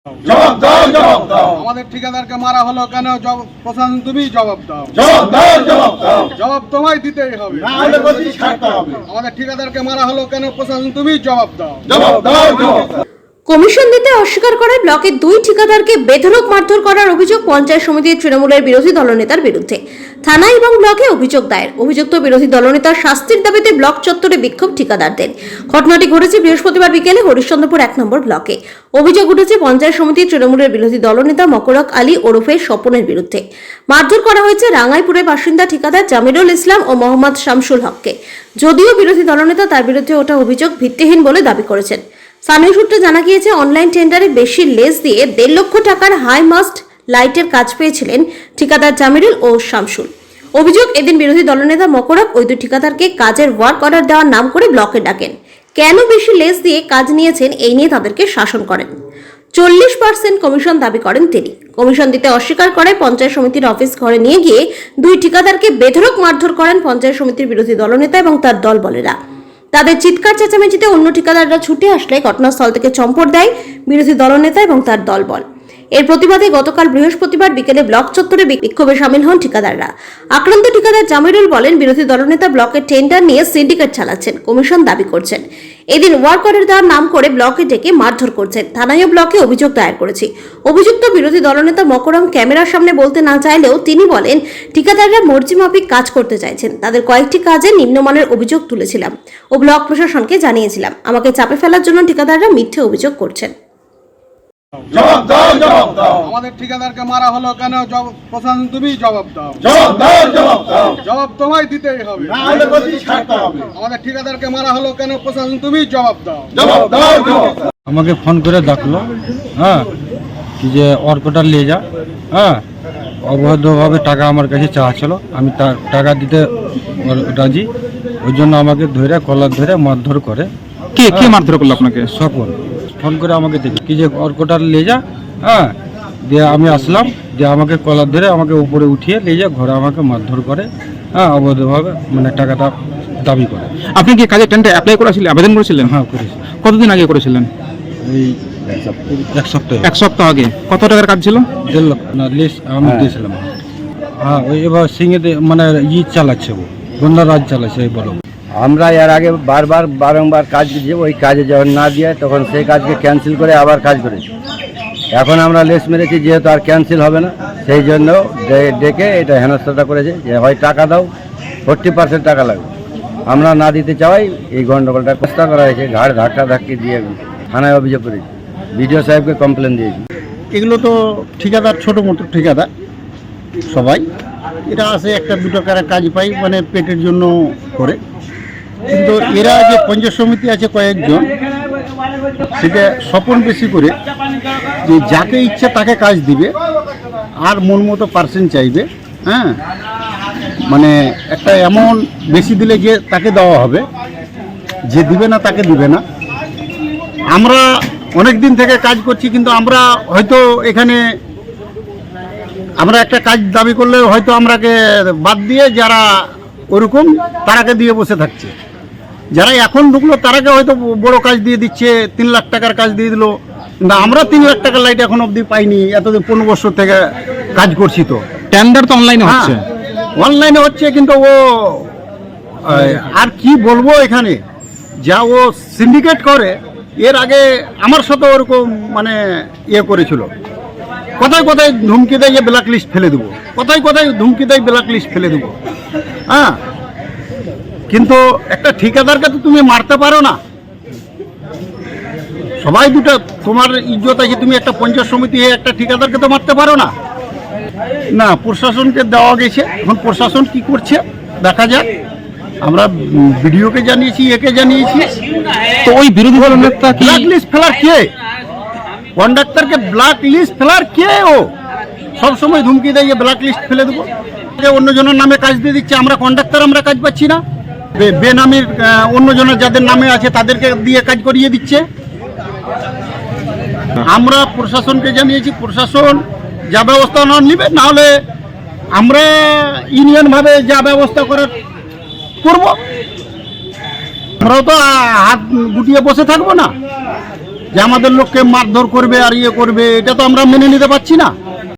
জবাব দাও, জবাব দাও। আমাদের ঠিকাদারকে মারা হলো কেন? প্রশাসন তুমি জবাব দাও। জবাব দাও, জবাব দাও। জবাব তোমায় দিতেই হবে। না হলে গতি ছাড়তে হবে। আমাদের ঠিকাদারকে মারা হলো কেন? প্রশাসন তুমি জবাব দাও। জবাব দাও, জবাব দাও। কমিশন দিতে অস্বীকার করায় ব্লকের দুই ঠিকাদারকে বেধড়ক মারধর করার অভিযোগ পঞ্চায়েত সমিতির তৃণমূলের বিরোধী দলনেতার বিরুদ্ধে। থানা এবং ব্লকে অভিযোগ দায়ের। অভিযুক্ত বিরোধী দলনেতার শাস্তির দাবিতে ব্লক চত্বরে বিক্ষোভ ঠিকাদারদের। ঘটনাটি ঘটেছে বৃহস্পতিবার বিকেলে হরিশ্চন্দ্রপুর 1 নম্বর ব্লকে। অভিযোগ উঠেছে পঞ্চায়েত সমিতির তৃণমূলের বিরোধী দলনেতা মকরক আলী ওরফে স্বপনের বিরুদ্ধে। মারধর করা হয়েছে রাঙ্গাইপুরের বাসিন্দা ঠিকাদার জামিরুল ইসলাম ও মোহাম্মদ শামসুল হককে। যদিও বিরোধী দলনেতা তার বিরুদ্ধে ওঠা অভিযোগ ভিত্তিহীন বলে দাবি করেছেন। স্থানীয় সূত্রে জানা গিয়েছে, অনলাইন টেন্ডারে বেশি লেজ দিয়ে 1.5 লক্ষ টাকার হাই মাস্ট লাইটের কাজ পেয়েছিলেন ঠিকাদার জামিরুল ও শামসুল। অভিযোগ, এদিন বিরোধী দলনেতা মকরক ওই দুই ঠিকাদারকে কাজের ওয়ার্ক অর্ডার দেওয়ার নাম করে ব্লকে ডাকেন। কেন বেশি লেজ দিয়ে কাজ নিয়েছেন এই নিয়ে তাদেরকে শাসন করেন। 40% কমিশন দাবি করেন তিনি। কমিশন দিতে অস্বীকার করে পঞ্চায়েত সমিতির অফিস ঘরে নিয়ে গিয়ে দুই ঠিকাদারকে বেধড়ক মারধর করেন পঞ্চায়েত সমিতির বিরোধী দলনেতা এবং তার দলবলেরা। তাদের চিৎকার চেঁচামেচিতে অন্য ঠিকাদাররা ছুটে আসলে ঘটনাস্থল থেকে চম্পট দেয় বিরোধী দলনেতা এবং তার দলবল। এর প্রতিবাদে গতকাল বৃহস্পতিবার বিকেলে ব্লক চত্বরে বিক্ষোভে সামিল হন ঠিকাদাররা। আক্রান্ত ঠিকাদার জামিরুল বলেন, বিরোধী দলনেতা ব্লকের টেন্ডার নিয়ে সিন্ডিকেট চালাচ্ছেন, কমিশন দাবি করছেন। এদিন ওয়ার্ক অর্ডার দেওয়ার নাম করে ব্লকে ডেকে মারধর করছেন। থানায় ও ব্লকে অভিযোগ দায়ের করেছি। অভিযুক্ত বিরোধী দলনেতা মকরম ক্যামেরার সামনে বলতে না চাইলেও তিনি বলেন, ঠিকাদাররা মর্জি মাফিক কাজ করতে চাইছেন। তাদের কয়েকটি কাজে নিম্নমানের অভিযোগ তুলেছিলাম ও ব্লক প্রশাসনকে জানিয়েছিলাম। আমাকে চাপে ফেলার জন্য ঠিকাদাররা মিথ্যে অভিযোগ করছেন। জবাব দাও, জবাব দাও। আমাদের ঠিকাদারকে মারা হলো কেন? প্রশাসন তুমি জবাব দাও। জবাব দাও, জবাব দাও। জবাব তোমায় দিতেই হবে। না হলে গতি ছাড়তে হবে। আমাদের ঠিকাদারকে মারা হলো কেন? প্রশাসন তুমি জবাব দাও। জবাব দাও, জবাব দাও। আমাকে ফোন করে ডাকলো, কি যে অর্কটা নিয়ে যা। অবৈধভাবে টাকা আমার কাছে চাচ্ছিল, আমি টাকা দিতে রাজি। ওই জন্য আমাকে ধরে কলার ধরে মারধর করে। কে মারধর করলো আপনাকে? সকল ফোন করে আমাকে দেখি কি যে অর্কটা নিয়ে যা। দিয়ে আমি আসলাম, দিয়ে আমাকে কলার ধরে আমাকে উপরে উঠিয়ে নিয়ে যা, ঘরে আমাকে মারধর করে। অবৈধভাবে মানে টাকাটা দাবি করে। আপনি কি কাজের টেন্ডার অ্যাপ্লাই করেছিলেন, আবেদন করেছিলেন? হ্যাঁ, করেছি। কতদিন আগে করেছিলেন? এই 1 সপ্তাহ। 1 সপ্তাহ আগে। কত টাকার কাজ ছিল? 1.5 লক্ষ না, লিস্ট আমি দিয়েছিলাম। ওই এবার সিংহে মানে চালাচ্ছে, ও গন্ডা রাজ চালাচ্ছে, এই বলো। আমরা এর আগে বারংবার কাজ দিয়েছি, ওই কাজে যখন না দিয়ে তখন সেই কাজকে ক্যান্সেল করে আবার কাজ করেছি। এখন আমরা লেস মেরেছি, যেহেতু আর ক্যান্সেল হবে না, সেই জন্য ডেকে এটা হেনস্থাটা করেছে যে হয় টাকা দাও, 40% টাকা লাগবে। আমরা না দিতে চাওয়াই এই গণ্ডগোলটা চেষ্টা করা হয়েছে। ঘাড় ধাক্কি দিয়ে থানায় অভিযোগ করেছি, বিডিও সাহেবকে কমপ্লেন দিয়েছি। এগুলো তো ঠিকাদার, ছোটো মোটো ঠিকাদার সবাই। এরা আসে 1-2 টাকার কাজ পাই, মানে পেটের জন্য করে। কিন্তু এরা যে পঞ্চায়েত সমিতি আছে কয়েকজন, সেটা স্বপন বেশি করে যে যাকে ইচ্ছে তাকে কাজ দিবে আর মন মতো পার্সেন্ট চাইবে। মানে একটা এমন বেশি দিলে যে তাকে দেওয়া হবে, যে দিবে না তাকে দিবে না। আমরা অনেক দিন থেকে কাজ করছি, কিন্তু আমরা হয়তো এখানে আমরা একটা কাজ দাবি করলে হয়তো আমরাকে বাদ দিয়ে যারা ওরকম তারাকে দিয়ে বসে থাকছে। যারা এখন ঢুকলো তারাকে হয়তো বড় কাজ দিয়ে দিচ্ছে, 3 লাখ টাকার কাজ দিয়ে দিল। কিন্তু আমরা 3 লাখ টাকার লাইট এখন অবধি পাইনি। এতদিন 15 বছর থেকে কাজ করছি। তো টেন্ডার তো অনলাইনে হচ্ছে। অনলাইনে হচ্ছে, কিন্তু ও আর কি বলবো, এখানে যা ও সিন্ডিকেট করে। এর আগে আমার সাথে ওরকম মানে করেছিল। কোথায় কোথায় ধুমকি দেয় যে ব্ল্যাক লিস্ট ফেলে দেবো, কোথায় কোথায় ধুমকি দেয় ব্ল্যাক লিস্ট ফেলে দেবো। কিন্তু একটা ঠিকাদারকে তো তুমি মারতে পারো না। সবাই দুটো, তোমার ইজ্জত আছে, তুমি একটা পঞ্চায়েত সমিতি হয়ে একটা ঠিকাদারকে তো মারতে পারো না। না, প্রশাসনকে দেওয়া গেছে। এখন প্রশাসন কি করছে দেখা যাক। আমরা বিডিওকে জানিয়েছি, একে জানিয়েছি। তো ওই বিরোধী দলনেতা কি ব্ল্যাক লিস্ট ফেলার কে? কন্ডাক্টরকে ব্ল্যাক লিস্ট ফেলার কে? ও সবসময় ধুমকি দেয় যে ব্ল্যাক লিস্ট ফেলে দেবো। অন্যজনের নামে কাজ দিয়ে দিচ্ছে। আমরা কন্ডাক্টর, আমরা কাজ পাচ্ছি না। বেনামির অন্যজনের যাদের নামে আছে তাদেরকে দিয়ে কাজ করিয়ে দিচ্ছে। আমরা প্রশাসনকে জানিয়েছি, প্রশাসন যা ব্যবস্থা নেবে, না হলে আমরা ইউনিয়ন ভাবে যা ব্যবস্থা করার করব। আমরাও তো হাত গুটিয়ে বসে থাকবো না। যে আমাদের লোককে মারধর করবে আর ইয়ে করবে, এটা তো আমরা মেনে নিতে পারছি না।